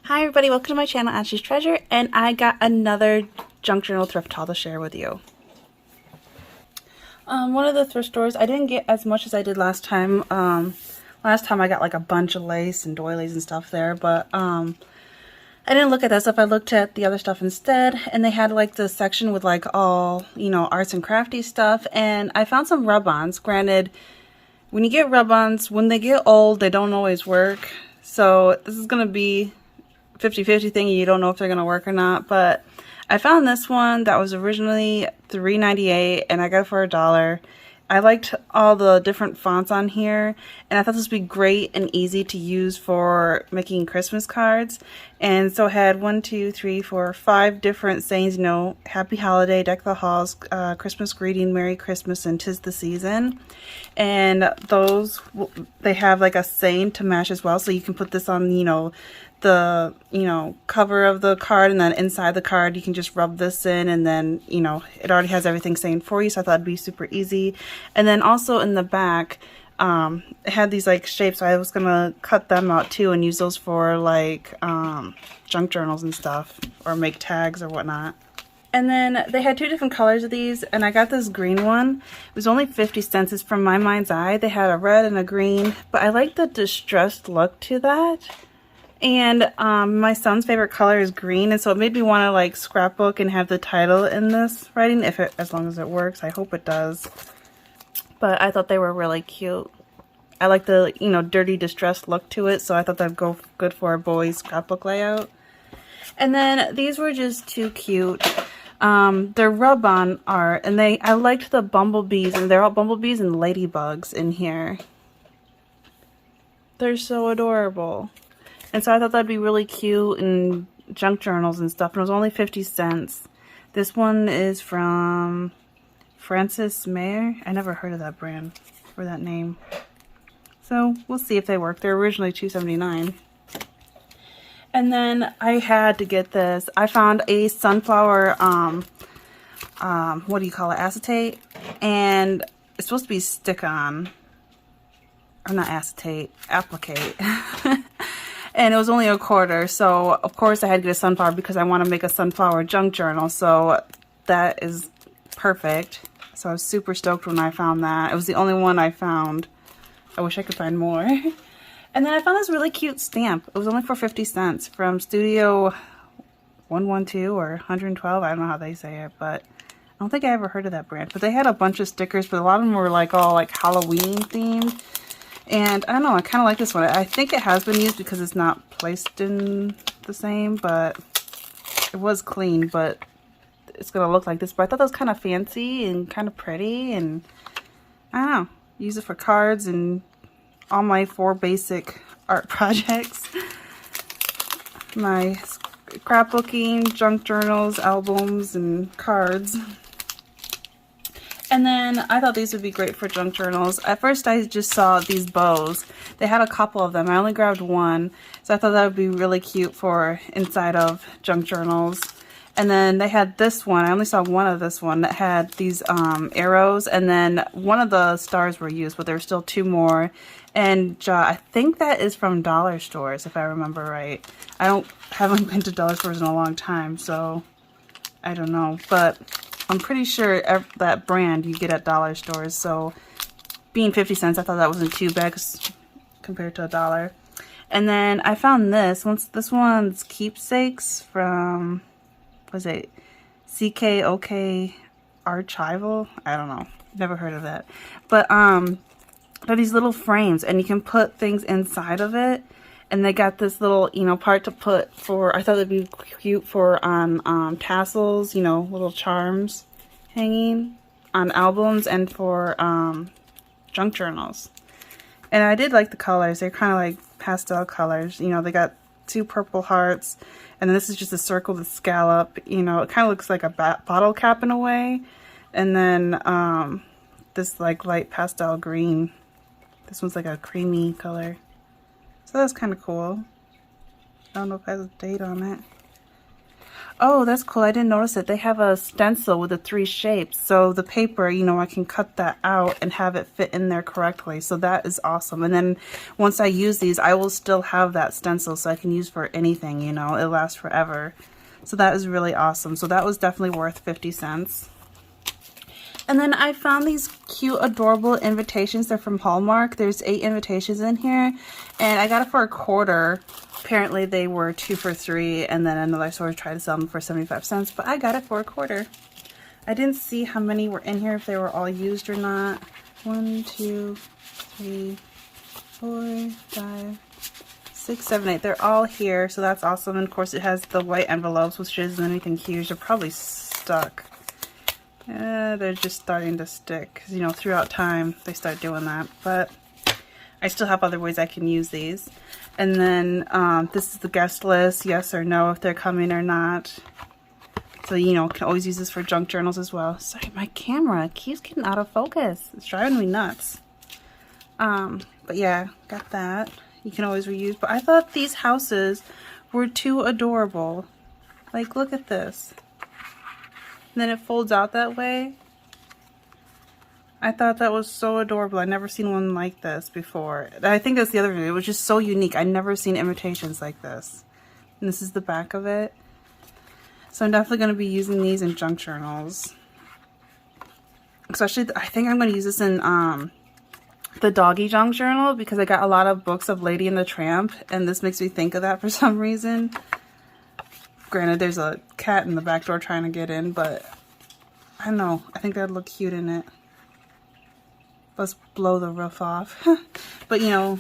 Hi everybody, welcome to my channel, Ashley's Treasure, and I got another junk journal thrift haul to share with you. One of the thrift stores, I didn't get as much as I did last time. Last time I got like a bunch of lace and doilies and stuff there, but I didn't look at that stuff. I looked at the other stuff instead, and they had like the section with like all, arts and crafty stuff, and I found some rub-ons. Granted, when you get rub-ons, when they get old, they don't always work. So this is going to be 50-50 thing. You don't know if they're going to work or not, but I found this one that was originally $3.98 and I got it for $1. I liked all the different fonts on here, and I thought this would be great and easy to use for making Christmas cards. And so it had 5 different sayings, Happy Holiday, Deck the Halls, Christmas Greeting, Merry Christmas, and 'Tis the Season. And those, they have like a saying to match as well, so you can put this on, the cover of the card, and then inside the card you can just rub this in, and then it already has everything saying for you, so I thought it'd be super easy. And then also in the back it had these like shapes, so I was gonna cut them out too and use those for like junk journals and stuff, or make tags or whatnot. And then they had 2 different colors of these, and I got this green one. It was only 50 cents. It's from My Mind's Eye. They had a red and a green, but I like the distressed look to that. And my son's favorite color is green, and so it made me want to like scrapbook and have the title in this writing, as long as it works. I hope it does. But I thought they were really cute. I like the dirty distressed look to it, so I thought that'd go good for a boy's scrapbook layout. And then these were just too cute. They're rub-on art, and I liked the bumblebees, and they're all bumblebees and ladybugs in here. They're so adorable. And so I thought that'd be really cute in junk journals and stuff. And it was only 50 cents. This one is from Francis Mayer. I never heard of that brand or that name. So we'll see if they work. They're originally $2.79. And then I had to get this. I found a sunflower, what do you call it? Acetate. And it's supposed to be stick-on. Or not acetate, applique. And it was only $1.25, so of course I had to get a sunflower because I want to make a sunflower junk journal, so that is perfect. So I was super stoked when I found that. It was the only one I found. I wish I could find more. And then I found this really cute stamp. It was only for 50 cents from Studio 112 or 112. I don't know how they say it, but I don't think I ever heard of that brand. But they had a bunch of stickers, but a lot of them were like all like Halloween themed. And I don't know, I kind of like this one. I think it has been used because it's not placed in the same, but it was clean, but it's going to look like this. But I thought that was kind of fancy and kind of pretty, and I don't know, use it for cards and all my 4 basic art projects. My scrapbooking, junk journals, albums, and cards. And then I thought these would be great for junk journals. At first I just saw these bows. They had a couple of them. I only grabbed one. So I thought that would be really cute for inside of junk journals. And then they had this one. I only saw one of this one that had these arrows. And then one of the stars were used, but there were still 2 more. And I think that is from dollar stores, if I remember right. I haven't been to dollar stores in a long time, so I don't know. But I'm pretty sure that brand you get at dollar stores, so being 50 cents, I thought that wasn't too bad compared to $1. And then I found this. This one's keepsakes from, what is it, CKOK Archival? I don't know. Never heard of that. But they're these little frames, and you can put things inside of it. And they got this little, part to put for, I thought it'd be cute for on tassels, little charms hanging on albums and for junk journals. And I did like the colors. They're kind of like pastel colors. They got 2 purple hearts, and then this is just a circle with scallop. It kind of looks like a bottle cap in a way. And then this like light pastel green. This one's like a creamy color. So that's kind of cool. I don't know if it has a date on it. Oh, that's cool. I didn't notice it. They have a stencil with the 3 shapes. So the paper, you know, I can cut that out and have it fit in there correctly. So that is awesome. And then once I use these, I will still have that stencil so I can use for anything, you know. It lasts forever. So that is really awesome. So that was definitely worth 50 cents. And then I found these cute, adorable invitations. They're from Hallmark. There's 8 invitations in here. And I got it for a quarter. Apparently they were 2 for $3. And then another store tried to sell them for 75 cents. But I got it for a quarter. I didn't see how many were in here, if they were all used or not. 1, 2, 3, 4, 5, 6, 7, 8. They're all here. So that's awesome. And of course it has the white envelopes, which isn't anything huge. They're probably stuck. They're just starting to stick, because, you know, throughout time they start doing that, but I still have other ways I can use these. And then this is the guest list, yes or no, if they're coming or not. So, you know, can always use this for junk journals as well. Sorry, my camera keeps getting out of focus. It's driving me nuts. But yeah, got that. You can always reuse, but I thought these houses were too adorable. Like, look at this. And then it folds out that way. I thought that was so adorable. I've never seen one like this before. I think that's the other thing. It was just so unique. I've never seen invitations like this. And this is the back of it. So I'm definitely going to be using these in junk journals. Especially, I think I'm going to use this in the doggy junk journal, because I got a lot of books of Lady and the Tramp. And this makes me think of that for some reason. Granted, there's a cat in the back door trying to get in, but I don't know. I think that'd look cute in it. Let's blow the roof off. But, you know,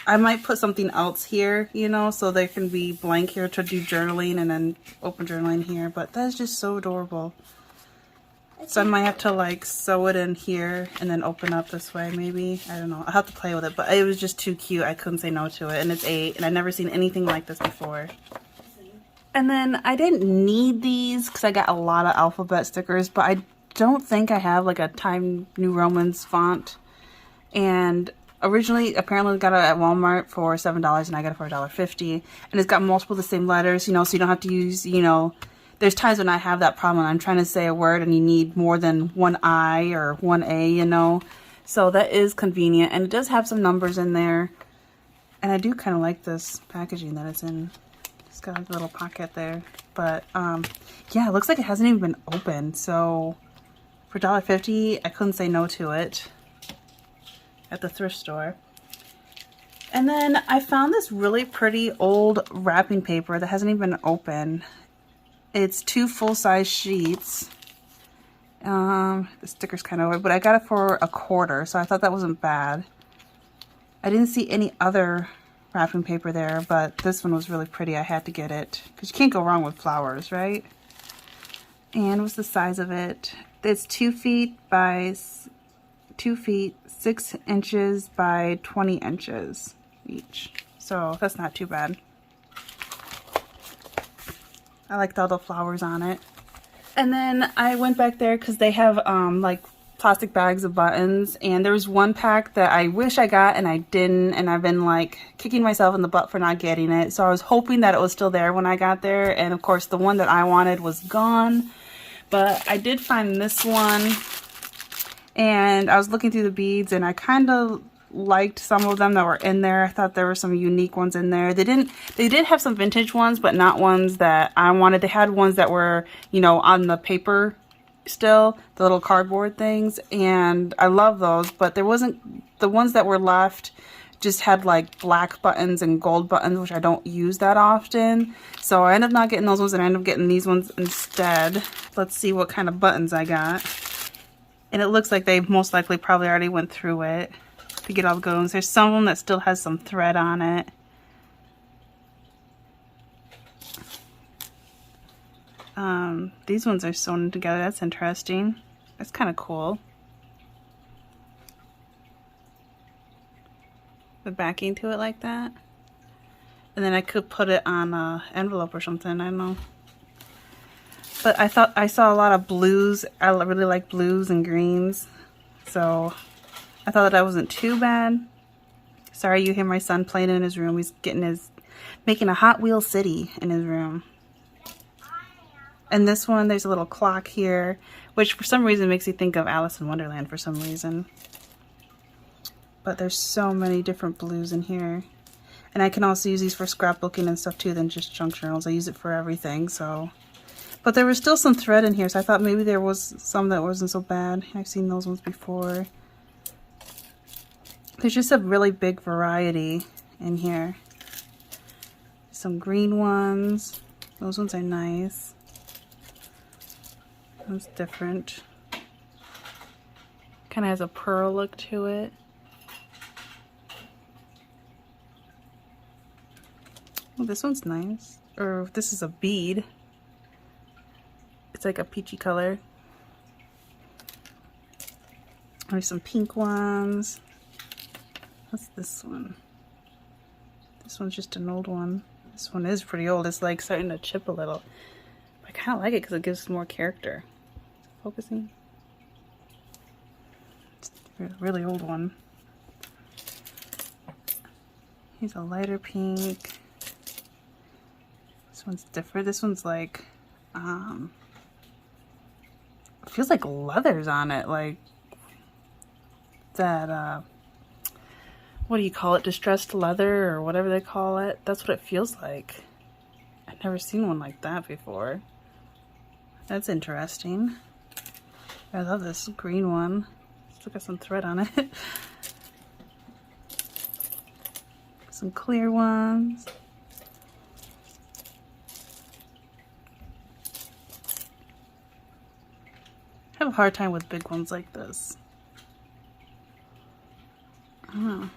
I might put something else here, you know, so there can be blank here to do journaling and then open journaling here. But that's just so adorable. So I might have to, like, sew it in here and then open up this way, maybe. I don't know. I'll have to play with it. But it was just too cute. I couldn't say no to it. And it's 8, and I've never seen anything like this before. And then I didn't need these because I got a lot of alphabet stickers, but I don't think I have like a Time New Romans font. And originally, apparently I got it at Walmart for $7 and I got it for $1.50. And it's got multiple of the same letters, you know, so you don't have to use, you know, there's times when I have that problem. I'm trying to say a word and you need more than one I or one A, you know. So that is convenient. And it does have some numbers in there. And I do kind of like this packaging that it's in. It's got like a little pocket there, but yeah, it looks like it hasn't even been opened. So for $1.50, I couldn't say no to it at the thrift store. And then I found this really pretty old wrapping paper that hasn't even been opened. It's 2 full-size sheets. The sticker's kind of weird, but I got it for a quarter, so I thought that wasn't bad. I didn't see any other wrapping paper there, but this one was really pretty. I had to get it because you can't go wrong with flowers, right? And what's the size of it? It's 2 feet by 2 feet, 6 inches by 20 inches each. So that's not too bad. I liked all the flowers on it. And then I went back there because they have like plastic bags of buttons, and there was one pack that I wish I got and I didn't, and I've been like kicking myself in the butt for not getting it. So I was hoping that it was still there when I got there, and of course the one that I wanted was gone. But I did find this one, and I was looking through the beads and I kind of liked some of them that were in there. I thought there were some unique ones in there. They did have some vintage ones, but not ones that I wanted. They had ones that were, you know, on the paper still, the little cardboard things, and I love those, but there wasn't, the ones that were left just had like black buttons and gold buttons, which I don't use that often. So I ended up not getting those ones and I ended up getting these ones instead. Let's see what kind of buttons I got. And it looks like they most likely probably already went through it to get all the good ones. There's some of them that still has some thread on it. These ones are sewn together. That's interesting. That's kind of cool. The backing to it like that. And then I could put it on an envelope or something. I don't know. But I thought I saw a lot of blues. I really like blues and greens. So I thought that wasn't too bad. Sorry, you hear my son playing in his room. He's making a Hot Wheel city in his room. And this one, there's a little clock here, which for some reason makes you think of Alice in Wonderland for some reason. But there's so many different blues in here. And I can also use these for scrapbooking and stuff too than just junk journals. I use it for everything, so. But there was still some thread in here, so I thought maybe there was some that wasn't so bad. I've seen those ones before. There's just a really big variety in here. Some green ones. Those ones are nice. That's different. Kind of has a pearl look to it. Oh, this one's nice. Or this is a bead. It's like a peachy color. There's some pink ones. What's this one? This one's just an old one. This one is pretty old. It's like starting to chip a little. I kind of like it because it gives more character. Focusing. It's a really old one. Here's a lighter pink. This one's different. This one's like, it feels like leather's on it. Like that, what do you call it? Distressed leather or whatever they call it. That's what it feels like. I've never seen one like that before. That's interesting. I love this green one. Still got some thread on it. Some clear ones. I have a hard time with big ones like this. I don't know.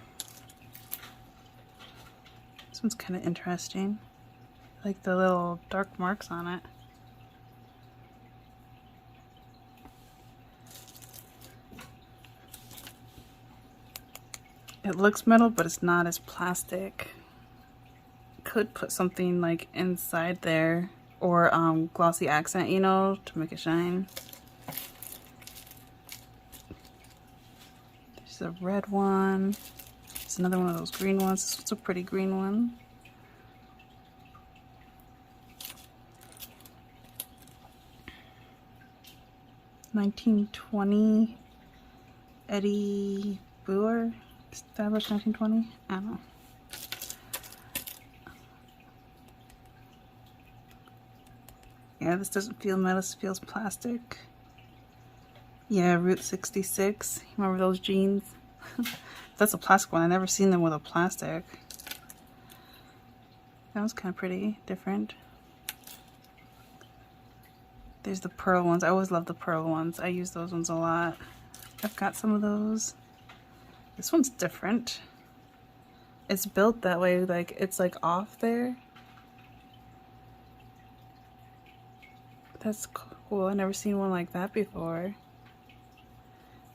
This one's kind of interesting. I like the little dark marks on it. It looks metal, but it's not. As plastic. Could put something like inside there, or glossy accent, you know, to make it shine. There's a red one. There's another one of those green ones. This one's a pretty green one. (1920) Eddie Boer. Established 1920? I don't know. Yeah, this doesn't feel metal, this feels plastic. Yeah, Route 66. Remember those jeans? That's a plastic one. I've never seen them with a plastic. That was kind of pretty, different. There's the pearl ones. I always love the pearl ones. I use those ones a lot. I've got some of those. This one's different. It's built that way, like it's like off there. That's cool. I've never seen one like that before.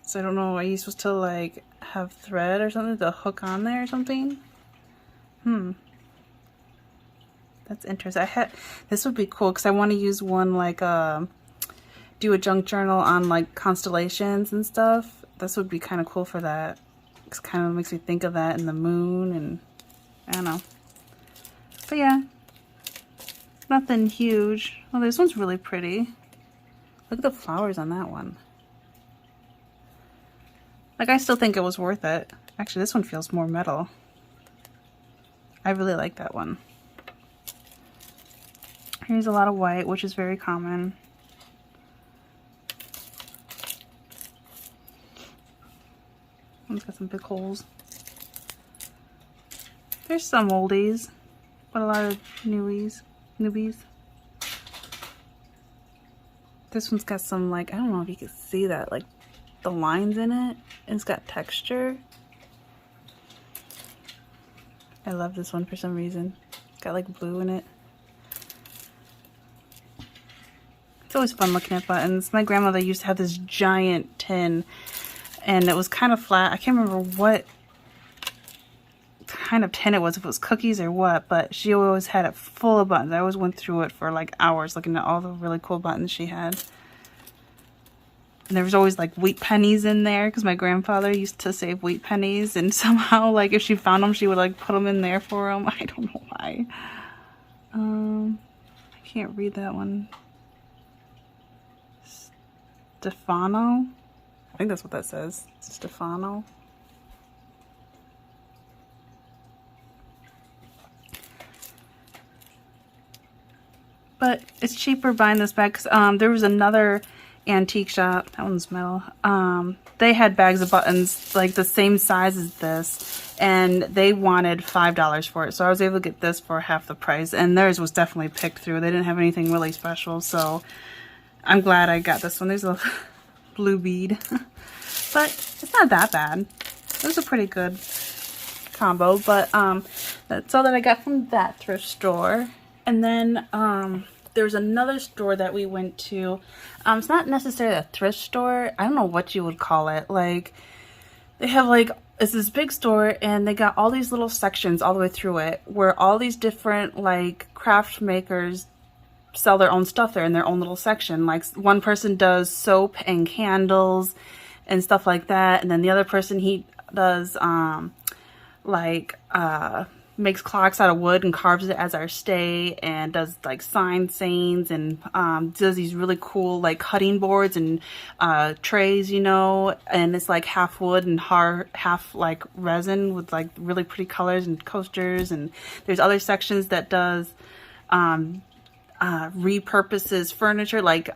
So I don't know, are you supposed to like have thread or something to hook on there or something? That's interesting. This would be cool because I want to use one like do a junk journal on like constellations and stuff. This would be kind of cool for that. It kind of makes me think of that and the moon, and I don't know. But yeah, nothing huge. Oh, this one's really pretty. Look at the flowers on that one. Like, I still think it was worth it. Actually, this one feels more metal. I really like that one. Here's a lot of white, which is very common. One's got some big holes. There's some oldies, but a lot of newbies. This one's got some, like, I don't know if you can see that, like the lines in it. It's got texture. I love this one for some reason. It's got like blue in it. It's always fun looking at buttons. My grandmother used to have this giant tin, and it was kind of flat. I can't remember what kind of tin it was, if it was cookies or what, but she always had it full of buttons. I always went through it for like hours looking at all the really cool buttons she had. And there was always like wheat pennies in there because my grandfather used to save wheat pennies, and somehow like if she found them she would like put them in there for him. I don't know why. I can't read that one. Stefano. I think that's what that says. Stefano. But it's cheaper buying this bag because there was another antique shop. That one's metal. They had bags of buttons like the same size as this, and they wanted $5 for it. So I was able to get this for half the price, and theirs was definitely picked through. They didn't have anything really special, so I'm glad I got this one. There's a blue bead, but it's not that bad. It was a pretty good combo, but that's all that I got from that thrift store. And then there's another store that we went to. It's not necessarily a thrift store. I don't know what you would call it. Like, they have like, it's this big store, and they got all these little sections all the way through it where all these different like craft makers sell their own stuff there in their own little section. Like, one person does soap and candles and stuff like that, and then the other person, he does makes clocks out of wood and carves it as our stay, and does like sign sayings, and does these really cool like cutting boards and trays, you know, and it's like half wood and half like resin with like really pretty colors and coasters. And there's other sections that does repurposes furniture, like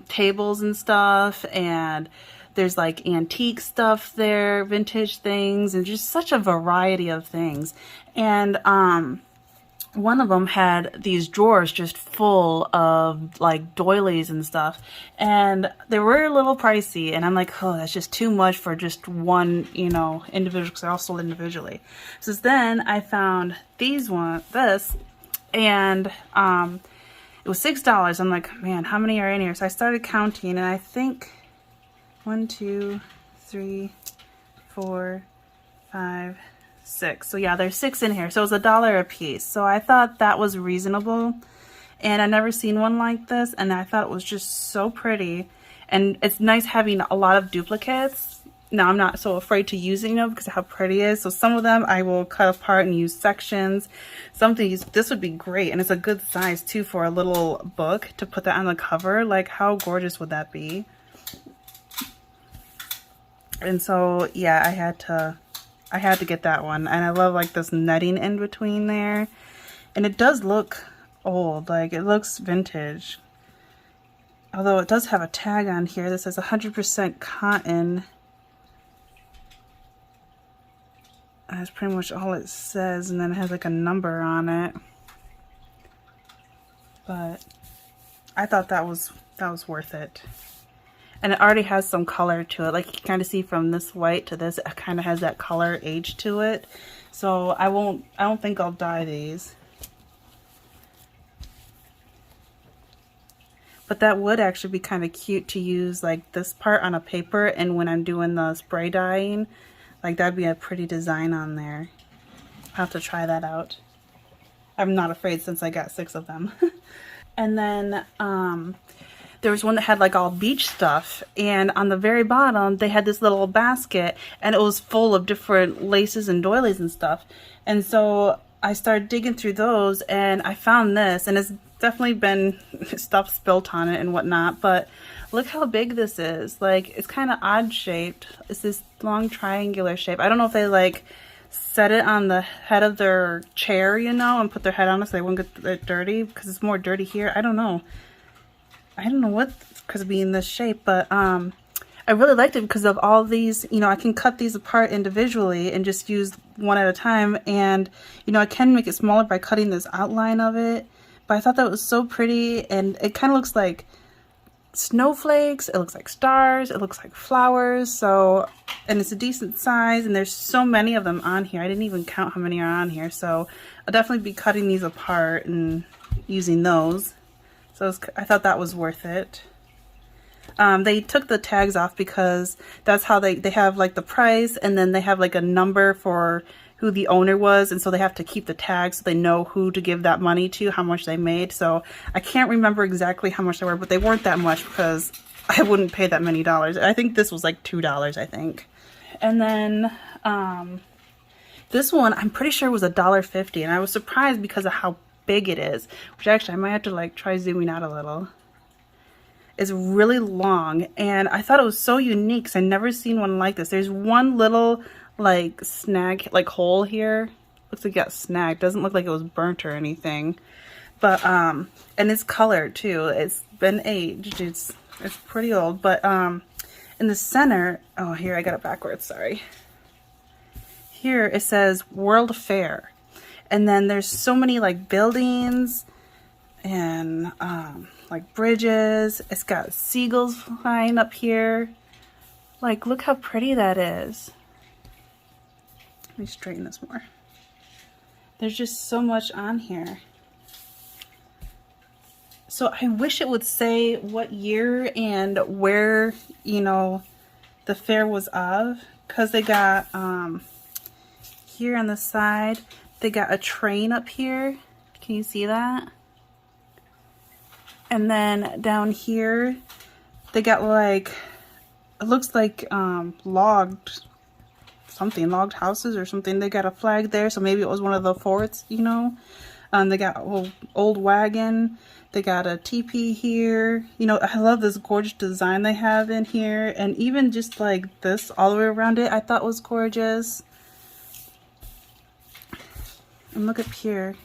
tables and stuff, and there's like antique stuff there, vintage things, and just such a variety of things. And one of them had these drawers just full of like doilies and stuff, and they were a little pricey, and I'm like, oh, that's just too much for just one, you know, individual, because they're all sold individually. So then I found this, and it was $6. I'm like, man, how many are in here? So I started counting, and I think 1, 2, 3, 4, 5, 6. So yeah, there's 6 in here. So it was $1 a piece. So I thought that was reasonable, and I never seen one like this, and I thought it was just so pretty. And it's nice having a lot of duplicates. Now I'm not so afraid to use it, you know, because of how pretty it is. So some of them I will cut apart and use sections. Some of these, this would be great, and it's a good size too for a little book to put that on the cover. Like, how gorgeous would that be? And so yeah, I had to get that one. And I love like this netting in between there, and it does look old, like it looks vintage, although it does have a tag on here that says 100% cotton. That's pretty much all it says, and then it has like a number on it. But I thought that was worth it. And it already has some color to it. Like, you can kind of see from this white to this, it kind of has that color age to it. So I don't think I'll dye these. But that would actually be kind of cute to use like this part on a paper, and when I'm doing the spray dyeing, like that'd be a pretty design on there. I'll have to try that out. I'm not afraid since I got 6 of them. And then there was one that had like all beach stuff, and on the very bottom they had this little basket, and it was full of different laces and doilies and stuff. And so I started digging through those, and I found this, and it's definitely been stuff spilt on it and whatnot, but look how big this is. Like, it's kind of odd shaped. It's this long triangular shape. I don't know if they like set it on the head of their chair, you know, and put their head on it so they wouldn't get it dirty, because it's more dirty here. I don't know what could be in this shape, but I really liked it because of all these, you know, I can cut these apart individually and just use one at a time, and you know, I can make it smaller by cutting this outline of it. But I thought that was so pretty, and it kind of looks like snowflakes, it looks like stars, it looks like flowers. So, and it's a decent size, and there's so many of them on here. I didn't even count how many are on here, so I'll definitely be cutting these apart and using those. So I thought that was worth it. They took the tags off because that's how they have like the price, and then they have like a number for who the owner was, and so they have to keep the tags so they know who to give that money to, how much they made. So I can't remember exactly how much they were, but they weren't that much because I wouldn't pay that many dollars. I think this was like $2, I think. And then this one I'm pretty sure was $1.50, and I was surprised because of how big it is, which actually I might have to like try zooming out a little. is really long, and I thought it was so unique because I never seen one like this. There's one little like snag, like hole here. Looks like it got snagged. Doesn't look like it was burnt or anything. But and it's colored too. It's been aged. It's pretty old. But in the center, oh, here I got it backwards, sorry. Here it says World Fair. And then there's so many like buildings and like bridges. It's got seagulls flying up here. Like, look how pretty that is. Let me straighten this more. There's just so much on here. So I wish it would say what year and where, you know, the fair was of, because they got here on the side, they got a train up here. Can you see that? And then down here, they got like, it looks like logged houses or something. They got a flag there, so maybe it was one of the forts, you know. They got a old wagon. They got a teepee here. You know, I love this gorgeous design they have in here. And even just like this all the way around it, I thought was gorgeous. And look up here.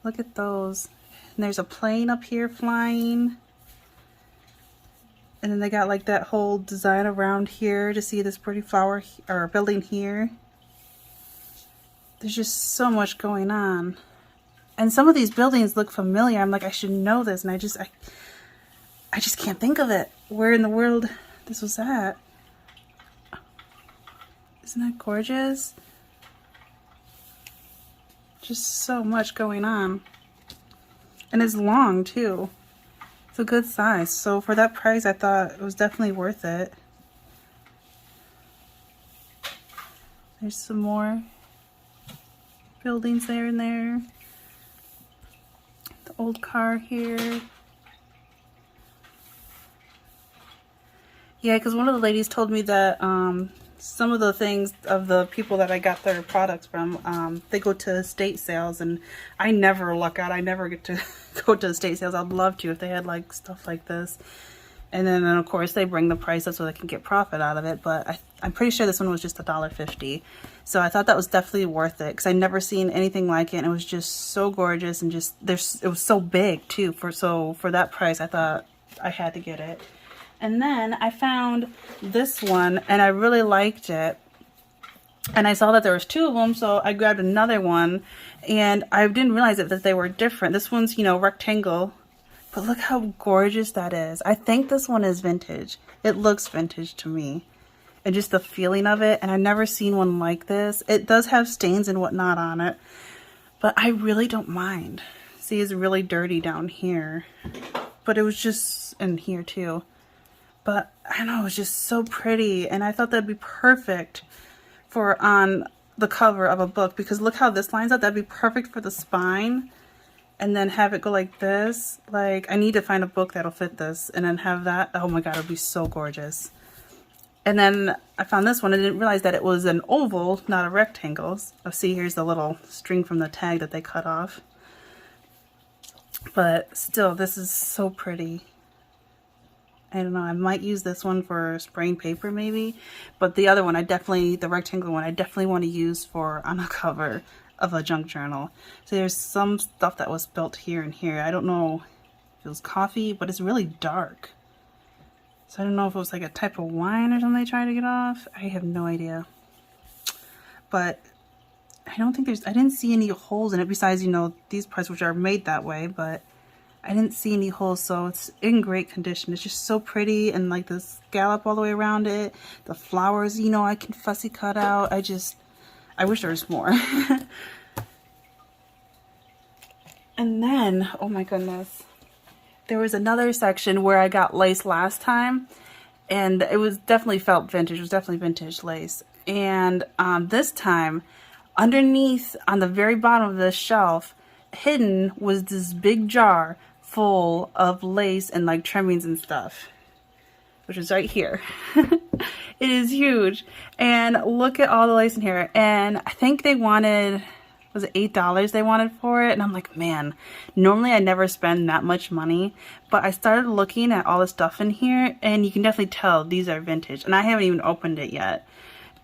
Look at those. And there's a plane up here flying. And then they got like that whole design around here to see this pretty flower or building here. There's just so much going on. And some of these buildings look familiar. I'm like, I should know this, and I just can't think of it. Where in the world this was at? Isn't that gorgeous? Just so much going on. And it's long too. It's a good size. So for that price, I thought it was definitely worth it. There's some more buildings there and there. The old car here. Yeah, because one of the ladies told me that some of the things of the people that I got their products from, they go to estate sales, and I never luck out. I never get to go to estate sales. I'd love to if they had like stuff like this. And then of course they bring the price up so they can get profit out of it. But I'm pretty sure this one was just $1.50. So I thought that was definitely worth it because I'd never seen anything like it. And it was just so gorgeous, and just it was so big too. For that price, I thought I had to get it. And then I found this one and I really liked it. And I saw that there was two of them, so I grabbed another one. And I didn't realize that they were different. This one's, you know, rectangle. But look how gorgeous that is. I think this one is vintage. It looks vintage to me. And just the feeling of it. And I've never seen one like this. It does have stains and whatnot on it. But I really don't mind. See, it's really dirty down here. But it was just in here too. But I don't know, it was just so pretty. And I thought that'd be perfect for on the cover of a book. Because look how this lines up. That'd be perfect for the spine. And then have it go like this. Like, I need to find a book that'll fit this. And then have that. Oh my god, it'll be so gorgeous. And then I found this one. I didn't realize that it was an oval, not a rectangle. Oh, see, here's the little string from the tag that they cut off. But still, this is so pretty. I don't know, I might use this one for spraying paper maybe. But the other one, the rectangle one, I definitely want to use for on a cover of a junk journal. So there's some stuff that was spilt here and here. I don't know if it was coffee, but it's really dark. So I don't know if it was like a type of wine or something they tried to get off. I have no idea. But I didn't see any holes in it besides, you know, these parts which are made that way, but I didn't see any holes, so it's in great condition. It's just so pretty, and like the scallop all the way around it. The flowers, you know, I can fussy cut out. I wish there was more. And then, oh my goodness, there was another section where I got lace last time, and it was definitely felt vintage. It was definitely vintage lace. And this time, underneath, on the very bottom of this shelf, hidden was this big jar full of lace and like trimmings and stuff, which is right here. It is huge. And look at all the lace in here. And I think they wanted was it $8 they wanted for it? And I'm like, man, normally I never spend that much money, but I started looking at all the stuff in here, and you can definitely tell these are vintage, and I haven't even opened it yet.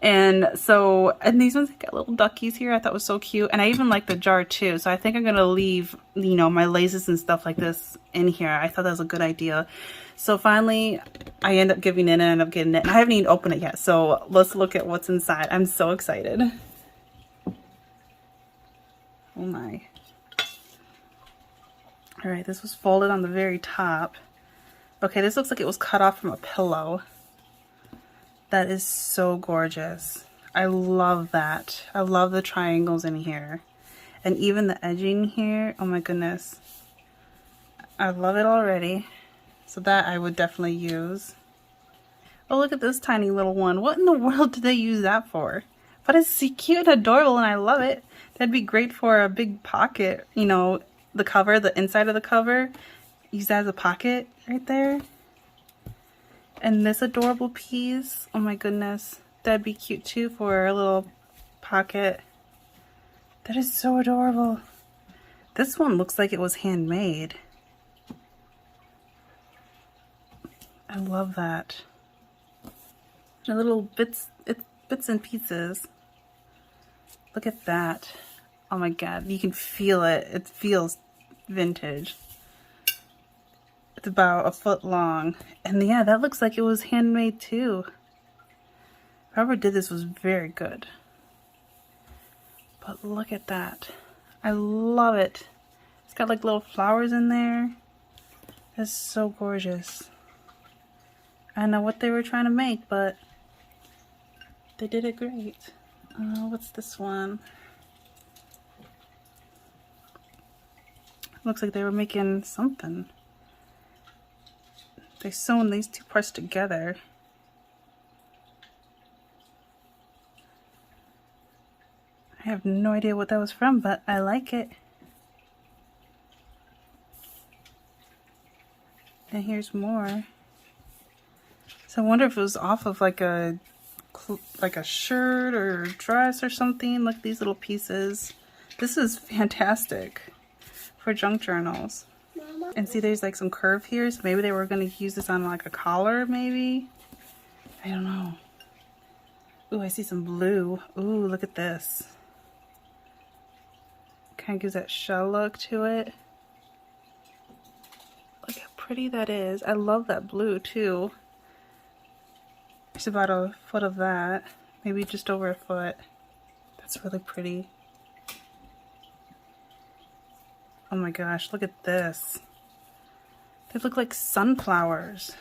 And so, and these ones got little duckies here. I thought was so cute. And I even like the jar too. So I think I'm going to leave, you know, my laces and stuff like this in here. I thought that was a good idea. So finally, I end up giving in and end up getting it. And I haven't even opened it yet. So let's look at what's inside. I'm so excited. Oh my. All right, this was folded on the very top. Okay, this looks like it was cut off from a pillow. That is so gorgeous. I love that. I love the triangles in here. And even the edging here. Oh my goodness. I love it already. So that I would definitely use. Oh, look at this tiny little one. What in the world did they use that for? But it's so cute and adorable, and I love it. That'd be great for a big pocket. You know, the cover, the inside of the cover. Use that as a pocket right there. And this adorable piece, oh my goodness, that'd be cute too for a little pocket. That is so adorable. This one looks like it was handmade. I love that. The little bits and pieces. Look at that. Oh my god, you can feel it. It feels vintage. It's about a foot long. And yeah, that looks like it was handmade too. Whoever did this was very good. But look at that. I love it. It's got like little flowers in there. That's so gorgeous. I don't know what they were trying to make, but they did it great. What's this one? Looks like they were making something. They sewn these two parts together. I have no idea what that was from, but I like it. And here's more. So I wonder if it was off of like a shirt or dress or something. Look at these little pieces. This is fantastic for junk journals. And see, there's like some curve here, so maybe they were going to use this on like a collar, maybe? I don't know. Ooh, I see some blue. Ooh, look at this. Kind of gives that shell look to it. Look how pretty that is. I love that blue too. It's about a foot of that. Maybe just over a foot. That's really pretty. Oh my gosh, look at this. They look like sunflowers.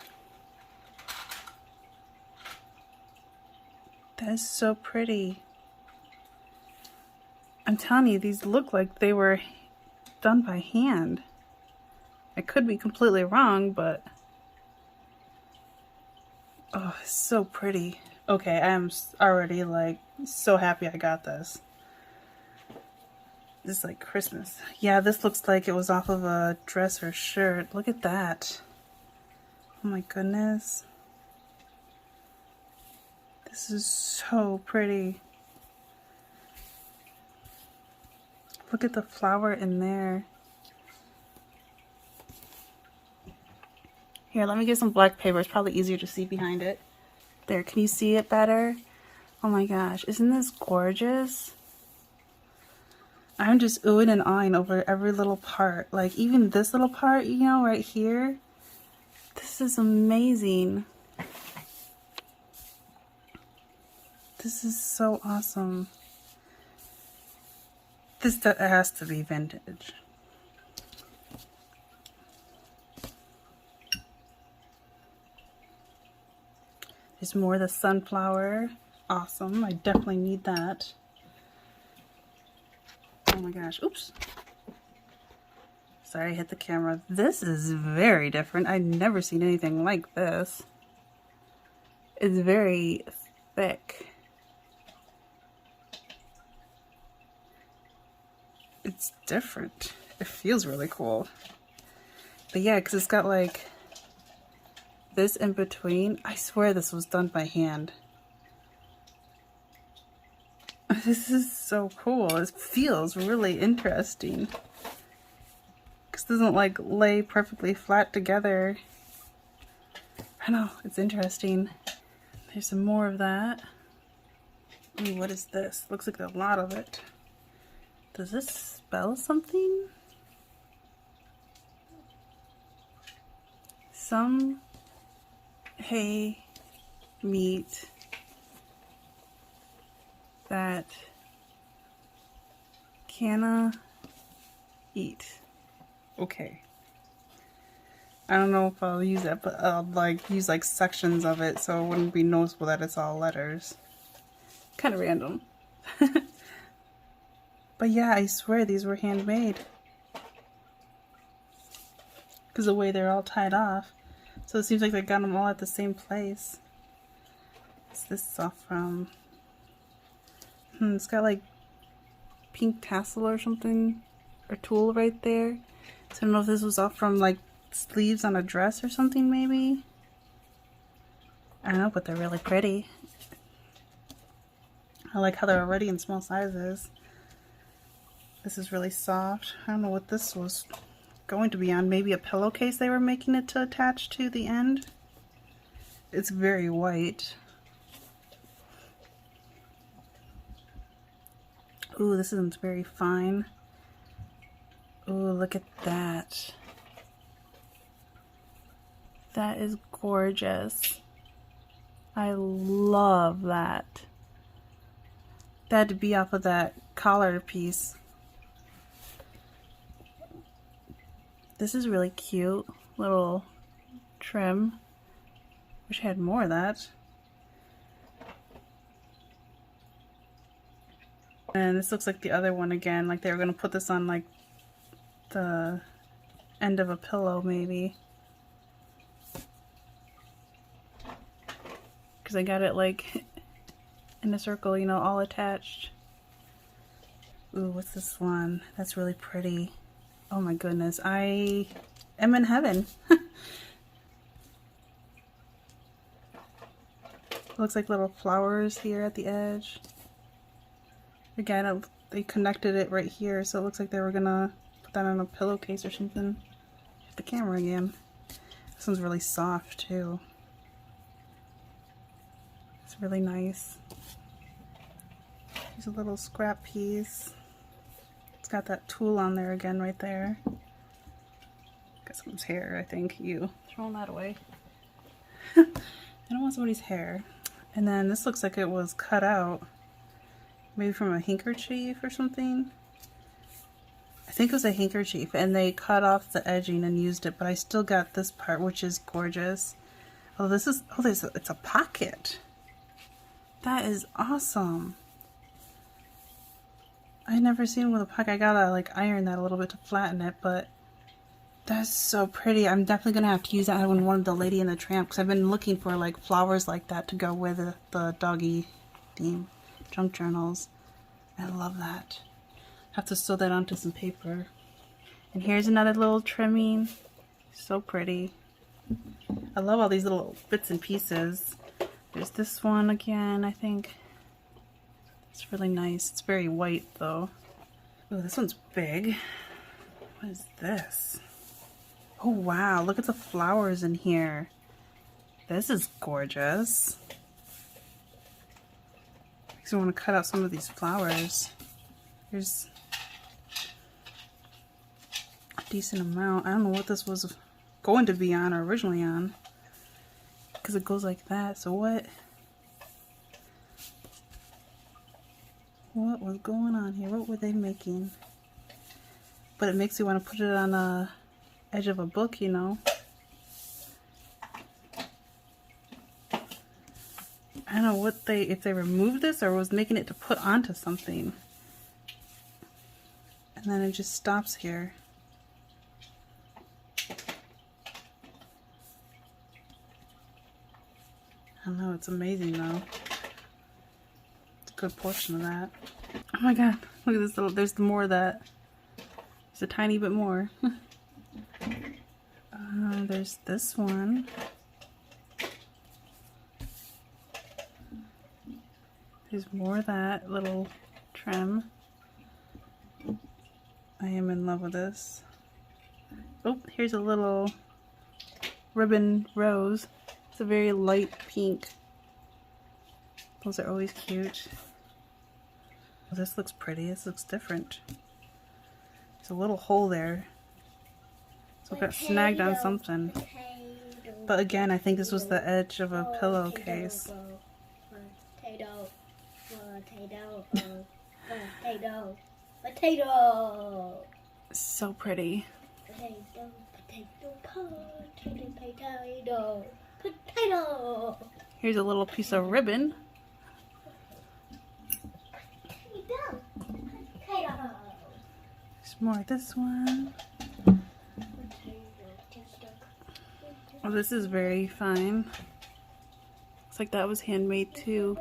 That is so pretty. I'm telling you, these look like they were done by hand. I could be completely wrong, but oh, it's so pretty. Okay, I'm already like so happy I got this. This is like Christmas. Yeah, this looks like it was off of a dress or shirt. Look at that. Oh my goodness. This is so pretty. Look at the flower in there. Here, let me get some black paper. It's probably easier to see behind it. There, can you see it better? Oh my gosh, isn't this gorgeous? I'm just oohing and ahhing over every little part. Like even this little part, you know, right here. This is amazing. This is so awesome. This has to be vintage. There's more of the sunflower. Awesome. I definitely need that. Oh my gosh. Oops. Sorry, I hit the camera. This is very different. I've never seen anything like this. It's very thick. It's different. It feels really cool. But yeah, because it's got like this in between. I swear this was done by hand. This is so cool. It feels really interesting. Because it doesn't like lay perfectly flat together. I know, it's interesting. There's some more of that. Ooh, what is this? Looks like a lot of it. Does this spell something? Some hay meat that canna eat. Okay. I don't know if I'll use that, but I'll like use like sections of it so it wouldn't be noticeable that it's all letters. Kind of random. But yeah, I swear these were handmade. Because the way they're all tied off. So it seems like they got them all at the same place. What's this stuff from? It's got like pink tassel or something. Or tulle right there. So I don't know if this was off from like sleeves on a dress or something maybe. I don't know, but they're really pretty. I like how they're already in small sizes. This is really soft. I don't know what this was going to be on. Maybe a pillowcase they were making it to attach to the end. It's very white. Ooh, this one's very fine. Ooh, look at that. That is gorgeous. I love that. That had to be off of that collar piece. This is really cute. Little trim. Wish I had more of that. And this looks like the other one again. Like they were going to put this on like the end of a pillow maybe. Because I got it like in a circle, you know, all attached. Ooh, what's this one? That's really pretty. Oh my goodness, I am in heaven. Looks like little flowers here at the edge. Again, they connected it right here, so it looks like they were gonna put that on a pillowcase or something. Hit the camera again. This one's really soft too. It's really nice. Here's a little scrap piece. It's got that tulle on there again right there. Got someone's hair, I think. You. Throwing that away. I don't want somebody's hair. And then this looks like it was cut out. Maybe from a handkerchief or something. I think it was a handkerchief. And they cut off the edging and used it. But I still got this part, which is gorgeous. Oh, this is... Oh, it's a pocket. That is awesome. I never seen one with a pocket. I gotta like iron that a little bit to flatten it, but that's so pretty. I'm definitely gonna have to use that when one of the Lady and the Tramp, because I've been looking for like flowers like that to go with the doggy theme junk journals. I love that. Have to sew that onto some paper. And here's another little trimming. So pretty. I love all these little bits and pieces. There's this one again, I think. It's really nice. It's very white though. Oh, this one's big. What is this? Oh wow, look at the flowers in here. This is gorgeous. Makes me want to cut out some of these flowers. Here's a decent amount. I don't know what this was going to be on or originally on. Because it goes like that. So what was going on here? What were they making? But it makes you want to put it on the edge of a book, you know. I don't know what if they removed this or was making it to put onto something. And then it just stops here. I don't know, it's amazing though. It's a good portion of that. Oh my god, look at this little, there's more of that. There's a tiny bit more. There's this one. There's more of that little trim. I am in love with this. Oh, here's a little ribbon rose. It's a very light pink. Those are always cute. Oh, this looks pretty. This looks different. There's a little hole there. So it got snagged on something. But again, I think this was the edge of a pillowcase. Potato. So pretty. Potato. Here's a little piece of ribbon. Potato. There's more of this one. Oh, this is very fine. Looks like that was handmade too.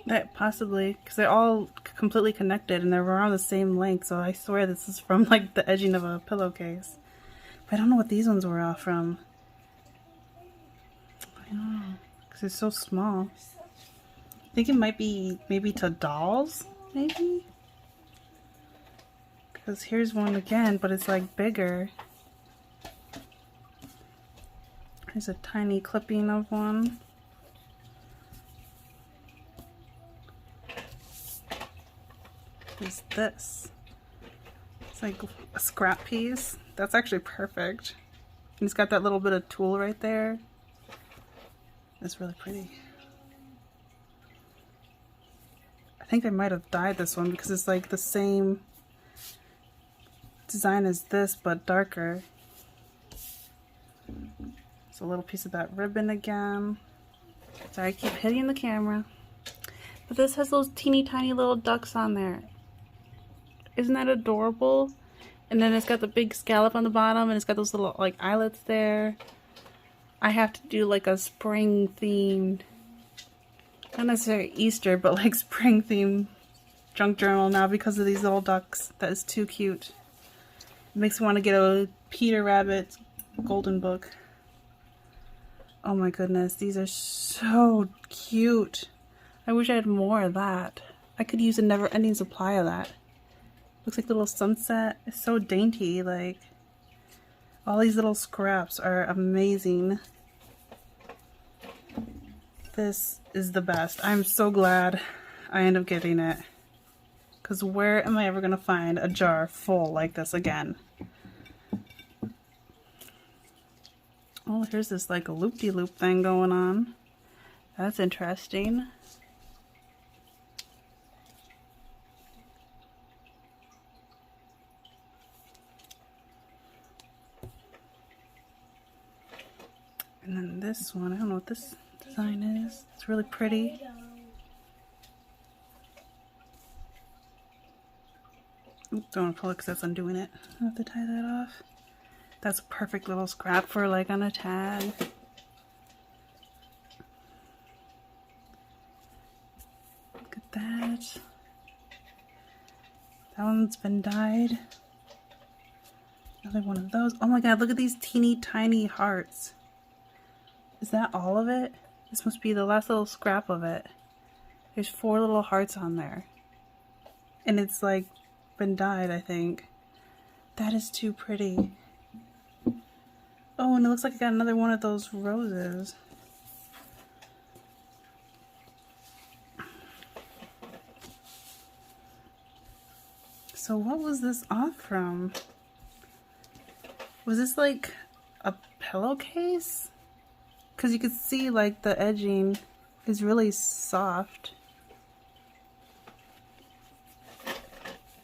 That possibly, because they're all completely connected and they're around the same length, so I swear this is from like the edging of a pillowcase. But I don't know what these ones were all from. I don't know, because they're so small. I think it might be maybe to dolls, maybe? Because here's one again, but it's like bigger. Here's a tiny clipping of one. Is this? It's like a scrap piece. That's actually perfect. And it's got that little bit of tulle right there. It's really pretty. I think I might have dyed this one because it's like the same design as this but darker. It's a little piece of that ribbon again. Sorry, I keep hitting the camera. But this has those teeny tiny little ducks on there. Isn't that adorable? And then it's got the big scallop on the bottom and it's got those little like eyelets there. I have to do like a spring themed, not necessarily Easter, but like spring themed junk journal now because of these little ducks. That is too cute. It makes me want to get a Peter Rabbit golden book. Oh my goodness, these are so cute. I wish I had more of that. I could use a never-ending supply of that. Looks like a little sunset. It's so dainty. Like, all these little scraps are amazing. This is the best. I'm so glad I ended up getting it. Because where am I ever going to find a jar full like this again? Oh, here's this like a loop-de-loop thing going on. That's interesting. And then this one, I don't know what this design is. It's really pretty. Oops, don't want to pull it because that's undoing it. I have to tie that off. That's a perfect little scrap for like on a tag. Look at that. That one's been dyed. Another one of those. Oh my god, look at these teeny tiny hearts. Is that all of it? This must be the last little scrap of it. There's 4 little hearts on there. And it's like been dyed, I think. That is too pretty. Oh, and it looks like I got another one of those roses. So what was this off from? Was this like a pillowcase? Because you could see like the edging is really soft.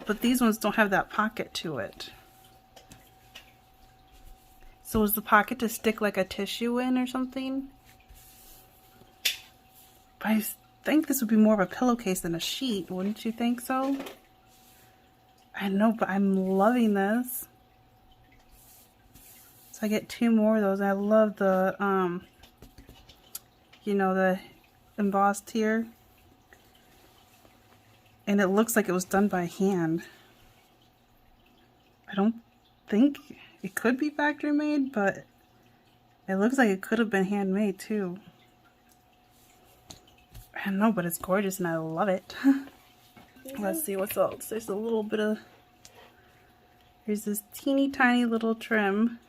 But these ones don't have that pocket to it. So was the pocket to stick like a tissue in or something? But I think this would be more of a pillowcase than a sheet, wouldn't you think so? I know, but I'm loving this. So I get 2 more of those. I love the, you know, the embossed here. And it looks like it was done by hand. I don't think It could be factory made, but it looks like it could have been handmade too. I don't know, but it's gorgeous and I love it. Let's see what's else. There's a little bit of... There's this teeny tiny little trim.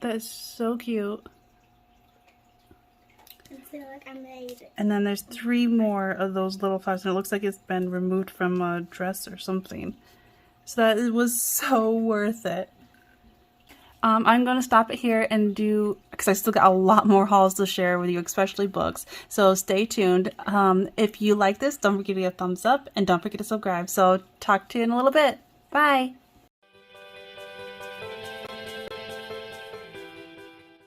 That is so cute. I feel like I made it. And then there's 3 more of those little flowers, and it looks like it's been removed from a dress or something. So that it was so worth it. I'm going to stop it here and do, because I still got a lot more hauls to share with you, especially books. So stay tuned. If you like this, don't forget to give a thumbs up and don't forget to subscribe. So talk to you in a little bit. Bye.